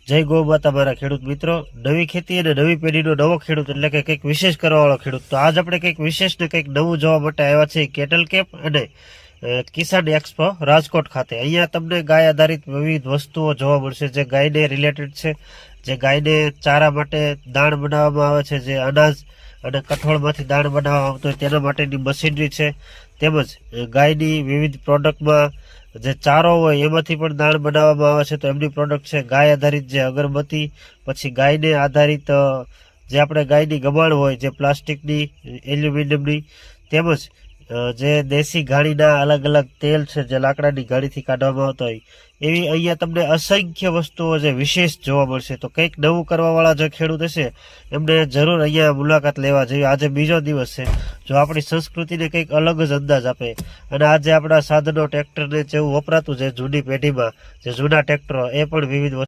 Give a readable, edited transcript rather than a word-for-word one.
જય ગૌ માતા મારા ખેડૂત મિત્રો, નવી ખેતી અને નવી પેઢીનો નવો ખેડૂત એટલે કે કંઈક વિશેષ કરવાવાળો ખેડૂત. તો આજ આપણે કંઈક વિશેષ ને કંઈક નવું જોવા માટે આવ્યા છે કેટલ કેમ્પ અને કિસાન એક્સપો રાજકોટ ખાતે. અહીંયા તમને ગાય આધારિત વિવિધ વસ્તુઓ જોવા મળશે જે ગાયને રિલેટેડ છે, જે ગાયને ચારા માટે દાણ બનાવવામાં આવે છે, જે અનાજ અને કઠોળમાંથી દાણ બનાવવામાં આવતું હોય તેના માટેની મશીનરી છે, તેમજ ગાયની વિવિધ પ્રોડક્ટમાં જે ચારો હોય એમાંથી પણ દાણ બનાવવામાં આવે છે. તો એમની પ્રોડક્ટ છે ગાય આધારિત જે અગરબત્તી, પછી ગાયને આધારિત જે આપણે ગાયની ગમાણ હોય જે પ્લાસ્ટિકની, એલ્યુમિનિયમની, તેમજ જે દેશી ઘાણીના અલગ અલગ તેલ છે જે લાકડાની ઘાણીથી કાઢવામાં આવતા હોય, એવી અહીંયા તમને અસંખ્ય વસ્તુઓ જે વિશેષ જોવા મળશે. તો કંઈક નવું કરવાવાળા જે ખેડૂત હશે એમને જરૂર અહીંયા મુલાકાત લેવા જોઈએ. આજે બીજો દિવસ છે, જો આપણી સંસ્કૃતિને કંઈક અલગ જ અંદાજ આપે. અને આજે આપણા સાધનો ટ્રેક્ટરને જેવું વપરાતું છે જૂની પેઢીમાં, જે જૂના ટ્રેક્ટરો એ પણ વિવિધ